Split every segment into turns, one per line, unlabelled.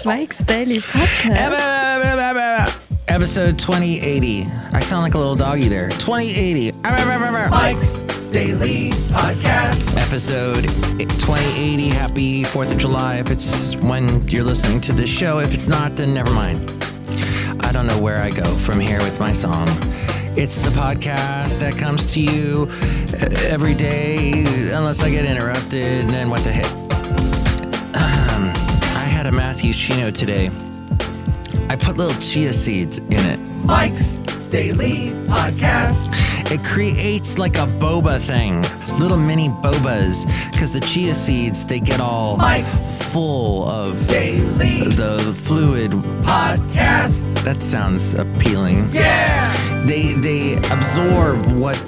Mike's Daily Podcast.
Episode 2080. I sound like a little doggy there. 2080.
Mike's Daily Podcast.
Episode 2080. Happy 4th of July if it's when you're listening to this show. If it's not, then never mind. I don't know where I go from here with my song. It's the podcast that comes to you every day, unless I get interrupted, and then what the heck? I had a Matthews Chino today. I put little chia seeds in it.
Mike's Daily Podcast.
It creates like a boba thing, little mini bobas, because the chia seeds, they get all
Mike's
full of
Daily
the fluid.
Podcast.
That sounds appealing.
Yeah!
They absorb what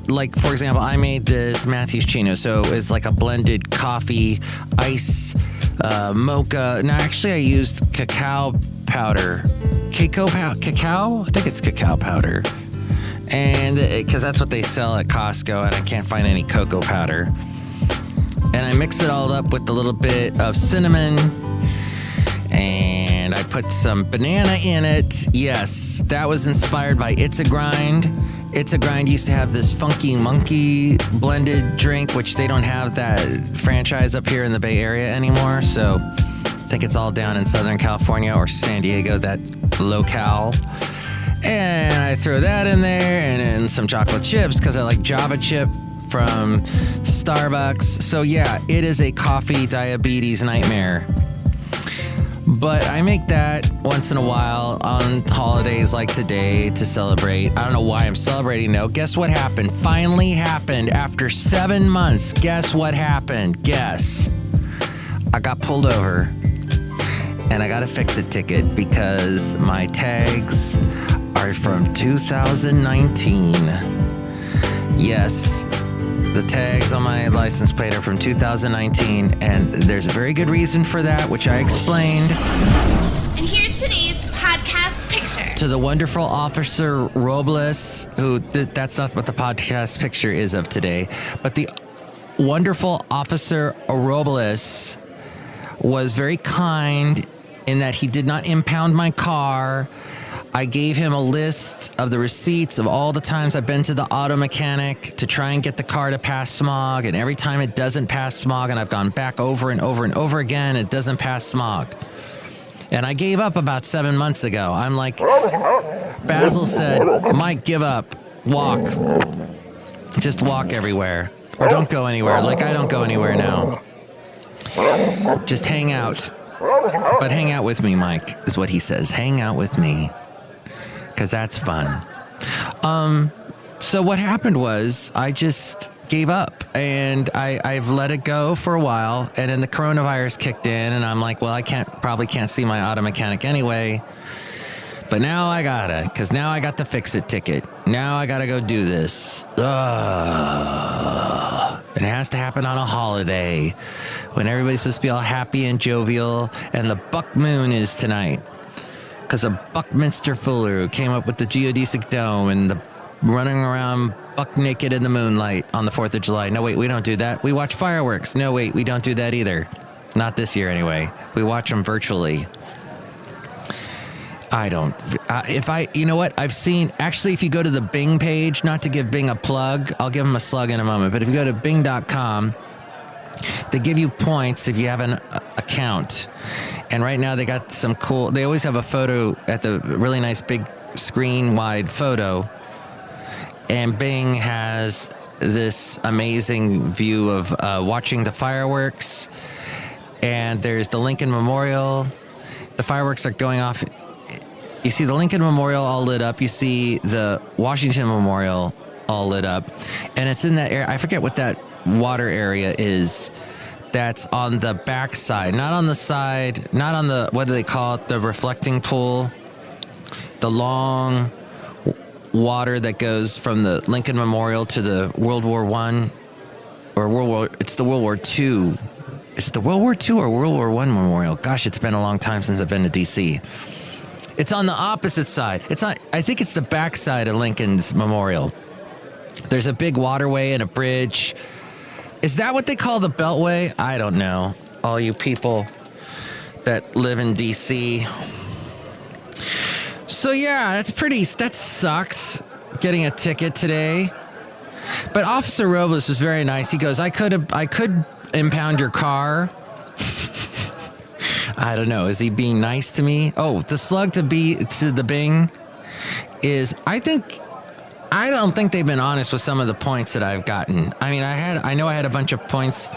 like, for example, I made this Matthews Chino, so it's like a blended coffee, ice, mocha. No, actually I used cacao powder. Cacao? I think it's cacao powder. And because that's what they sell at Costco, and I can't find any cocoa powder. And I mix it all up with a little bit of cinnamon, and I put some banana in it. Yes, that was inspired by It's a Grind. It's a Grind used to have this Funky Monkey blended drink, which they don't have that franchise up here in the Bay Area anymore. So I think it's all down in Southern California or San Diego, that locale. And I throw that in there, and then some chocolate chips because I like Java chip from Starbucks. So yeah, it is a coffee diabetes nightmare. But I make that once in a while on holidays like today to celebrate. I don't know why I'm celebrating though. Guess what happened? Finally happened after 7 months. Guess what happened? Guess. I got pulled over and I got a fix-it ticket because my tags are from 2019. Yes, the tags on my license plate are from 2019, and there's a very good reason for that, which I explained.
And here's today's podcast picture.
To the wonderful Officer Robles, who that's not what the podcast picture is of today, but the wonderful Officer Robles was very kind in that he did not impound my car. I gave him a list of the receipts of all the times I've been to the auto mechanic to try and get the car to pass smog, and every time it doesn't pass smog, and I've gone back over and over and over again, it doesn't pass smog. And I gave up about 7 months ago. I'm like, Basil said, Mike, give up. Walk. Just walk everywhere. Or don't go anywhere. Like I don't go anywhere now. Just hang out. But hang out with me, Mike, is what he says. Hang out with me. Because that's fun. So what happened was I just gave up, and I've let it go for a while, and then the coronavirus kicked in, and I'm like, well, I probably can't see my auto mechanic anyway, but now I gotta, because now I got the fix-it ticket. Now I gotta go do this. And it has to happen on a holiday when everybody's supposed to be all happy and jovial, and the buck moon is tonight. Because of Buckminster Fuller, who came up with the geodesic dome and the running around buck naked in the moonlight on the 4th of July. No, wait, we don't do that. We watch fireworks. No, wait, we don't do that either. Not this year, anyway. We watch them virtually. I don't. You know what? I've seen, actually, if you go to the Bing page, not to give Bing a plug, I'll give them a slug in a moment, but if you go to bing.com, they give you points if you have an account. And right now they got some cool, they always have a photo at the really nice big screen wide photo. And Bing has this amazing view of watching the fireworks. And there's the Lincoln Memorial. The fireworks are going off. You see the Lincoln Memorial all lit up. You see the Washington Memorial all lit up. And it's in that area. I forget what that water area is. That's on the back side, not on the side, not on the, what do they call it, the reflecting pool, the long water that goes from the Lincoln Memorial to the World War I, or it's the World War II. Is it the World War II or World War I Memorial? Gosh, it's been a long time since I've been to D.C. It's on the opposite side. It's not, I think it's the back side of Lincoln's Memorial. There's a big waterway and a bridge. Is that what they call the Beltway? I don't know. All you people that live in DC. So yeah, that sucks, getting a ticket today. But Officer Robles was very nice. He goes, I could impound your car. I don't know. Is he being nice to me? Oh, the slug to the Bing is, I don't think they've been honest with some of the points that I've gotten. I mean, I know I had a bunch of points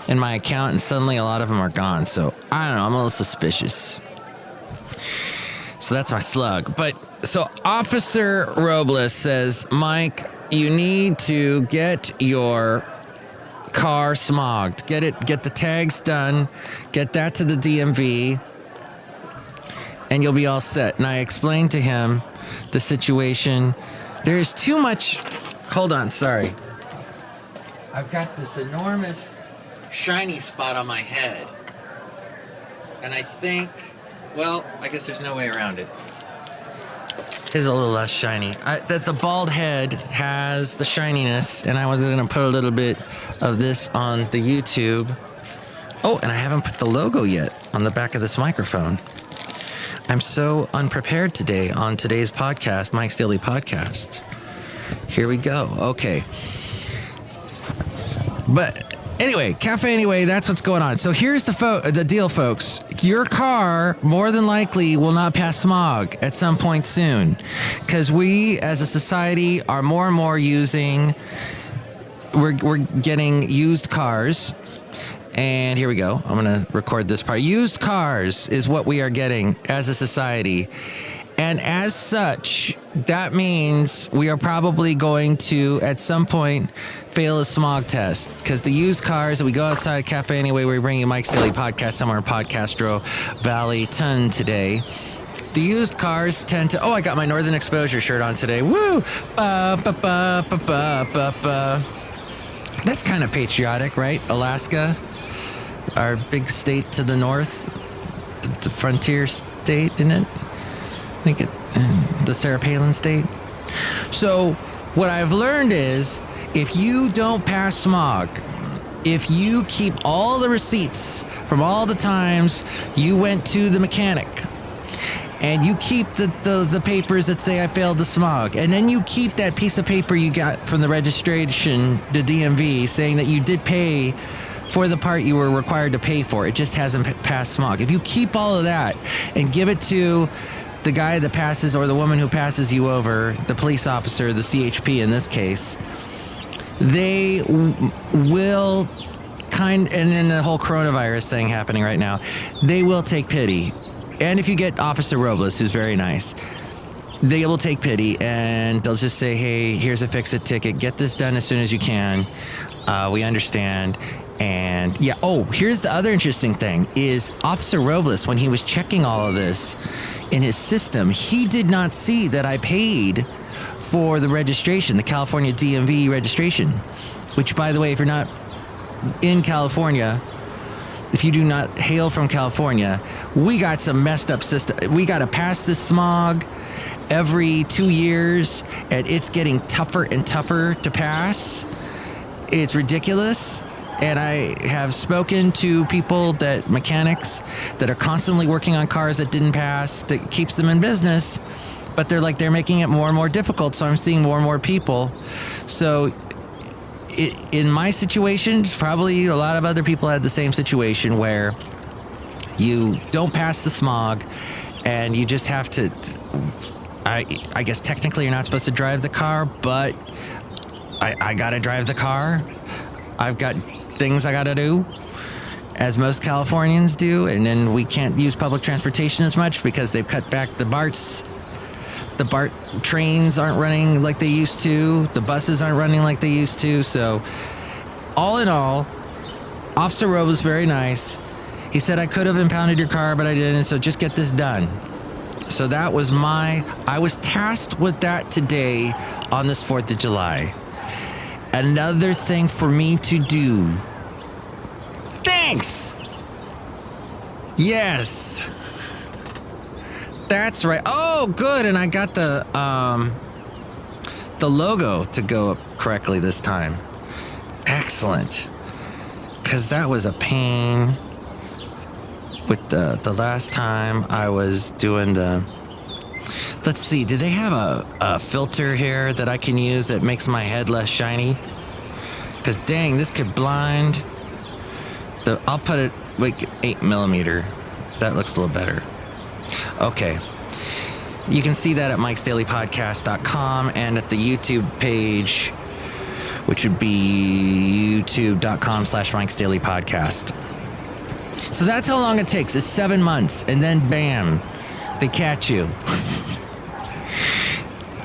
in my account, and suddenly a lot of them are gone. So I don't know. I'm a little suspicious. So that's my slug. But so Officer Robles says, Mike, you need to get your car smogged. Get the tags done. Get that to the DMV, and you'll be all set. And I explained to him the situation. There is too much. Hold on, sorry. I've got this enormous shiny spot on my head. And I think, well, I guess there's no way around it. It's a little less shiny. That the bald head has the shininess, and I was going to put a little bit of this on the YouTube. Oh, and I haven't put the logo yet on the back of this microphone. I'm so unprepared today on today's podcast, Mike's Daily Podcast. Here we go. Okay. But anyway, Cafe Anyway, that's what's going on. So here's the deal, folks. Your car, more than likely, will not pass smog at some point soon. Because we, as a society, are more and more we're getting used cars. And here we go. I'm going to record this part. Used cars is what we are getting as a society. And as such, that means we are probably going to, at some point, fail a smog test. Because the used cars that we go outside Cafe Anyway, we're bringing Mike's Daily Podcast somewhere in Podcastro Valley Ton today. The used cars tend to... Oh, I got my Northern Exposure shirt on today. Woo! Ba, ba, ba, ba, ba, ba, ba. That's kind of patriotic, right? Alaska, our big state to the north, the frontier state, isn't it? I think the Sarah Palin state. So what I've learned is, if you don't pass smog, if you keep all the receipts from all the times you went to the mechanic, and you keep the papers that say I failed the smog, and then you keep that piece of paper you got from the registration, the DMV, saying that you did pay for the part you were required to pay for, it just hasn't passed smog. If you keep all of that and give it to the guy that passes, or the woman who passes you over, the police officer, the CHP in this case, they will and then the whole coronavirus thing happening right now, they will take pity. And if you get Officer Robles, who's very nice, they will take pity and they'll just say, hey, here's a fix-it ticket. Get this done as soon as you can. We understand. And yeah, oh, here's the other interesting thing is Officer Robles, when he was checking all of this in his system, he did not see that I paid for the registration, the California DMV registration, which, by the way, if you're not in California, if you do not hail from California, we got some messed up system. We got to pass this smog every 2 years, and it's getting tougher and tougher to pass. It's ridiculous. And I have spoken to mechanics that are constantly working on cars that didn't pass, that keeps them in business, but they're making it more and more difficult. So I'm seeing more and more people. So in my situation, probably a lot of other people had the same situation where you don't pass the smog and you just have to, I guess technically you're not supposed to drive the car, but I got to drive the car. I've got things I gotta do, as most Californians do, and then we can't use public transportation as much because they've cut back the BARTs. The BART trains aren't running like they used to. The buses aren't running like they used to. So all in all, Officer Rowe was very nice. He said I could have impounded your car, but I didn't, so just get this done. So that was I was tasked with that today on this 4th of July. Another thing for me to do. Thanks! Yes! That's right. Oh, good. And I got the logo to go up correctly this time. Excellent. Because that was a pain. with the last time I was doing the... Let's see, do they have a filter here that I can use that makes my head less shiny? Because dang, this could blind. I'll put it like 8mm. That looks a little better. Okay. You can see that at mikesdailypodcast.com and at the YouTube page, which would be youtube.com/mikesdailypodcast. So that's how long it takes. It's 7 months, and then bam, they catch you.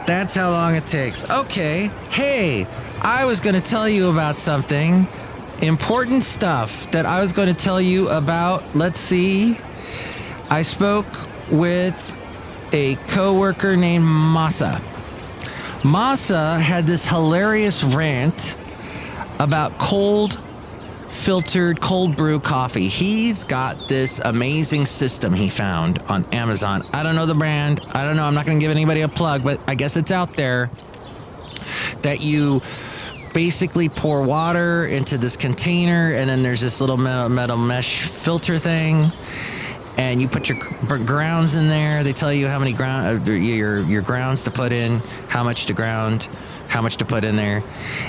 That's how long it takes. Okay, hey, I was going to tell you about something. Important stuff that I was going to tell you about. Let's see. I spoke with a coworker named Masa. Masa had this hilarious rant about filtered cold brew coffee. He's got this amazing system he found on Amazon. I don't know the brand. I don't know. I'm not going to give anybody a plug, but I guess it's out there, that you basically pour water into this container, and then there's this little metal mesh filter thing, and you put your grounds in there. They tell you how many your grounds to put in, how much to ground, how much to put in there,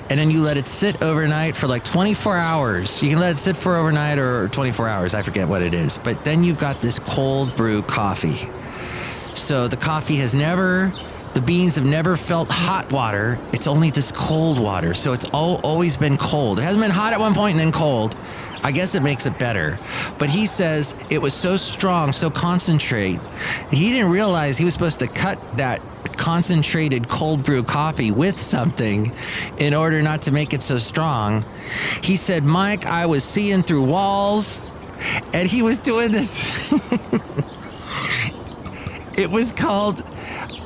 and then you let it sit overnight for like 24 hours. You can let it sit for overnight or 24 hours. I forget what it is. But then you've got this cold brew coffee. So the beans have never felt hot water. It's only this cold water. So it's always been cold. It hasn't been hot at one point and then cold. I guess it makes it better. But he says it was so strong, so concentrate. He didn't realize he was supposed to cut that concentrated cold brew coffee with something in order not to make it so strong. He said, Mike, I was seeing through walls, and he was doing this.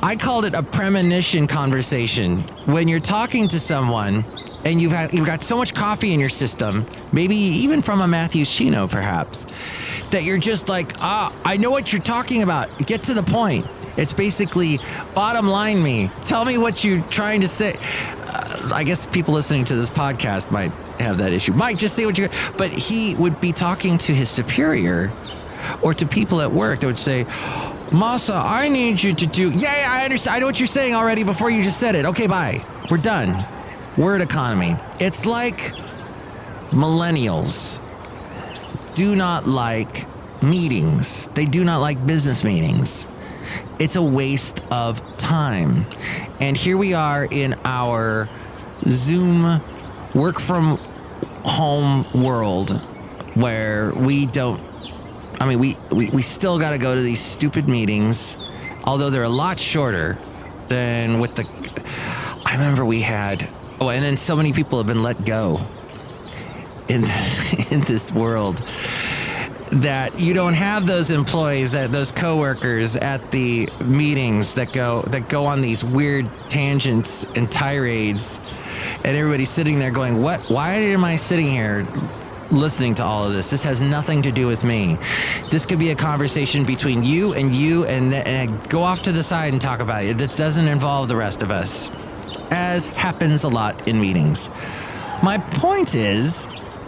I called it a premonition conversation. When you're talking to someone and you've got so much coffee in your system, maybe even from a Matthews Chino perhaps, that you're just like, I know what you're talking about. Get to the point. It's basically bottom line me. Tell me what you're trying to say. I guess people listening to this podcast might have that issue. Mike, just say what you're... But he would be talking to his superior or to people at work that would say, Masa, I need you to do... Yeah, I understand. I know what you're saying already before you just said it. Okay, bye. We're done. Word economy. It's like millennials do not like meetings. They do not like business meetings. It's a waste of time. And here we are in our Zoom work from home world where we don't... I mean, we still got to go to these stupid meetings, although they're a lot shorter than with the... I remember we had... Oh, and then so many people have been let go in this world that you don't have those employees, those coworkers at the meetings that go on these weird tangents and tirades, and everybody's sitting there going, "What? Why am I sitting here listening to all of this? This has nothing to do with me. This could be a conversation between you, and go off to the side and talk about it. This doesn't involve the rest of us," as happens a lot in meetings. My point is,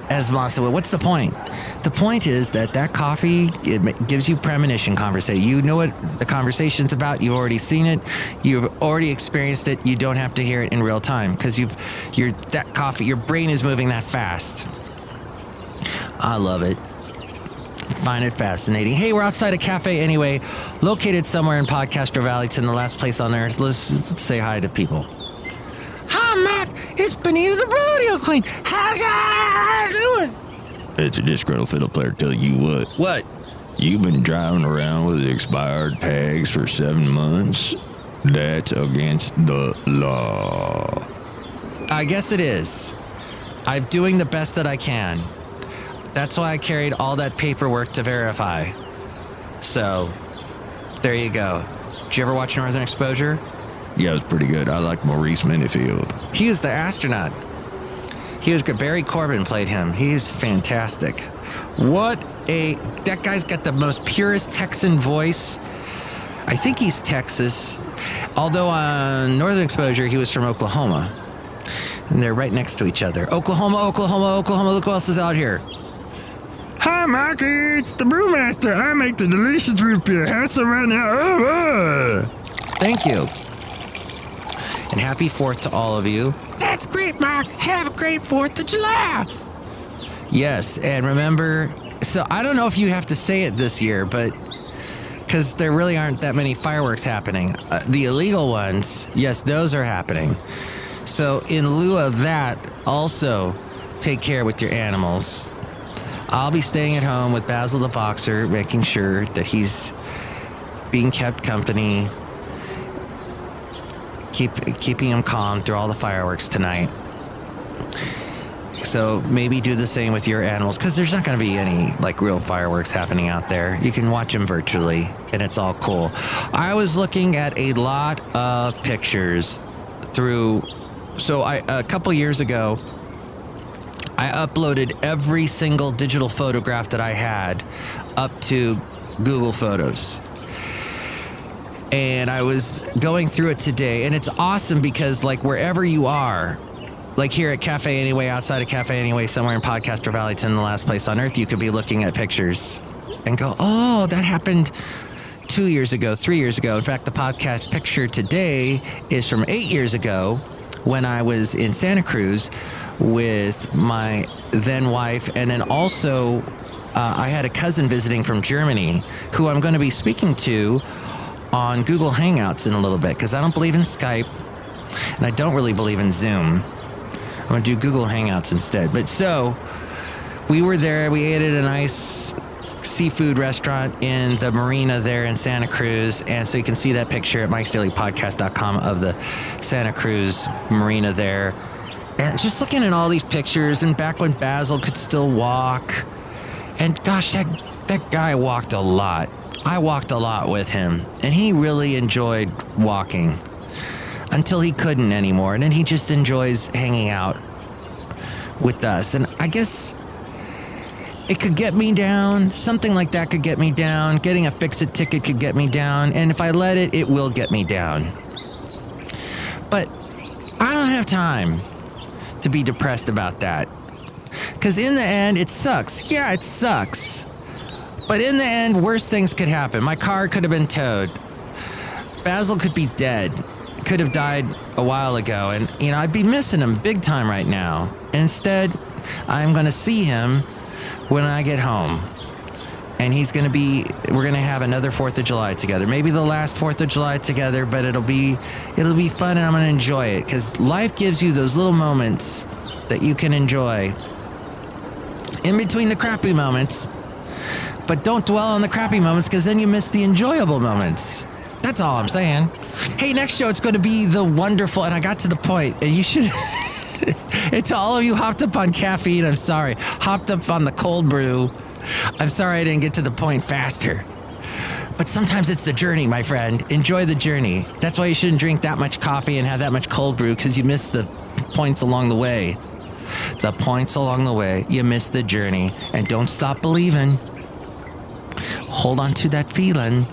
as Masa, what's the point? The point is that coffee, it gives you premonition conversation. You know what the conversation's about. You've already seen it. You've already experienced it. You don't have to hear it in real time because that coffee, your brain is moving that fast. I love it. Find it fascinating. Hey, we're outside a cafe anyway, located somewhere in Podcaster Valleyton, the last place on earth. Let's say hi to people. Hi, Mac. It's Benita the Rodeo Queen. How you guys doing?
It's a disgruntled fiddle player. Tell you what.
What?
You've been driving around with expired tags for 7 months? That's against the law.
I guess it is. I'm doing the best that I can. That's why I carried all that paperwork to verify. So, there you go. Did you ever watch Northern Exposure?
Yeah, it was pretty good. I like Maurice Minifield.
He was the astronaut. He was good. Barry Corbin played him. He's fantastic. That guy's got the most purest Texan voice. I think he's Texas. Although on Northern Exposure, he was from Oklahoma. And they're right next to each other. Oklahoma. Look who else is out here.
Hi, Mikey. It's the Brewmaster. I make the delicious root beer. Have some right now.
Thank you. And happy 4th to all of you.
That's great, Mark. Have a great 4th of July.
Yes, and remember, so I don't know if you have to say it this year, but because there really aren't that many fireworks happening. The illegal ones, yes, those are happening. So in lieu of that, also take care with your animals. I'll be staying at home with Basil the Boxer, making sure that he's being kept company, keeping him calm through all the fireworks tonight. So maybe do the same with your animals, because there's not going to be any like real fireworks happening out there. You can watch them virtually, and it's all cool. I was looking at a lot of pictures through. So a couple years ago, I uploaded every single digital photograph that I had up to Google Photos. And I was going through it today, and it's awesome because like wherever you are, like here at Cafe Anyway, outside of Cafe Anyway, somewhere in Podcaster Valleyton, the last place on earth, you could be looking at pictures and go, oh, that happened 2 years ago, 3 years ago. In fact, the podcast picture today is from 8 years ago when I was in Santa Cruz with my then wife. And then also I had a cousin visiting from Germany who I'm going to be speaking to on Google Hangouts in a little bit, because I don't believe in Skype and I don't really believe in Zoom. I'm going to do Google Hangouts instead. But so we were there. We ate at a nice seafood restaurant in the marina there in Santa Cruz. And so you can see that picture at mikesdailypodcast.com of the Santa Cruz marina there. And just looking at all these pictures, and back when Basil could still walk. And gosh, that guy walked a lot. I walked a lot with him, and he really enjoyed walking until he couldn't anymore. And then he just enjoys hanging out with us. And I guess it could get me down. Something like that could get me down. Getting a fix-it ticket could get me down. And if I let it, it will get me down. But I don't have time to be depressed about that. Because in the end, it sucks. Yeah, it sucks. But in the end, worse things could happen. My car could have been towed. Basil could be dead. Could have died a while ago. And, you know, I'd be missing him big time right now. Instead, I'm going to see him when I get home. And we're going to have another 4th of July together. Maybe the last 4th of July together, but it'll be fun, and I'm going to enjoy it. Because life gives you those little moments that you can enjoy in between the crappy moments. But don't dwell on the crappy moments, because then you miss the enjoyable moments. That's all I'm saying. Hey, next show, it's going to be the wonderful, and I got to the point, and you should, and to all of you hopped up on caffeine, I'm sorry, hopped up on the cold brew, I'm sorry I didn't get to the point faster. But sometimes it's the journey, my friend. Enjoy the journey. That's why you shouldn't drink that much coffee and have that much cold brew, because you miss the points along the way. The points along the way, you miss the journey, and don't stop believing. Hold on to that feeling.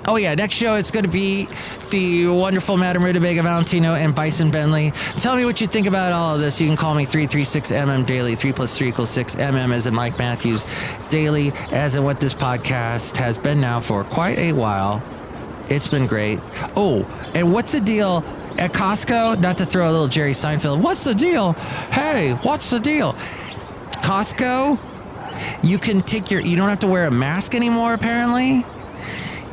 Oh yeah, next show it's going to be the wonderful Madame Rootabega, Valentino, and Bison Bentley. Tell me what you think about all of this. You can call me 336MM Daily. 3 + 3 = 6. MM as in Mike Matthews. Daily as in what this podcast has been now for quite a while. It's been great. Oh, and what's the deal at Costco? Not to throw a little Jerry Seinfeld. What's the deal? Hey, what's the deal? Costco, you don't have to wear a mask anymore, apparently.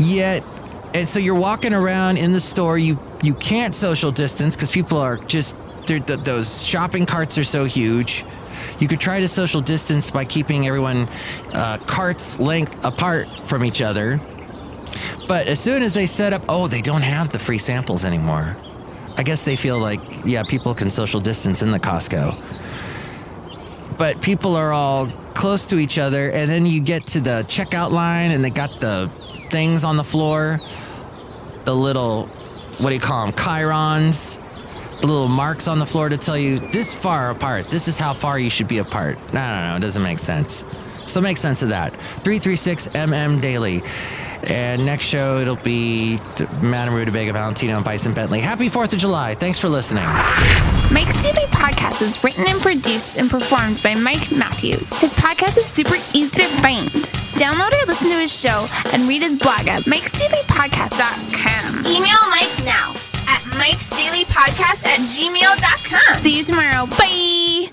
Yet, and so you're walking around in the store, you can't social distance because people are just, those shopping carts are so huge. You could try to social distance by keeping everyone carts length apart from each other. But as soon as they set up, they don't have the free samples anymore. I guess they feel like, yeah, people can social distance in the Costco. But people are all close to each other, and then you get to the checkout line, and they got the things on the floor, the little, what do you call them, chyrons, the little marks on the floor to tell you this far apart, this is how far you should be apart. No, it doesn't make sense. So make sense of that. 336MM Daily. And next show, it'll be Madame Rootabega, Valentino, and Bison Bentley. Happy 4th of July. Thanks for listening.
Mike's Daily Podcast is written and produced and performed by Mike Matthews. His podcast is super easy to find. Download or listen to his show and read his blog at mikesdailypodcast.com. Email Mike now at mikesdailypodcast@gmail.com. See you tomorrow. Bye!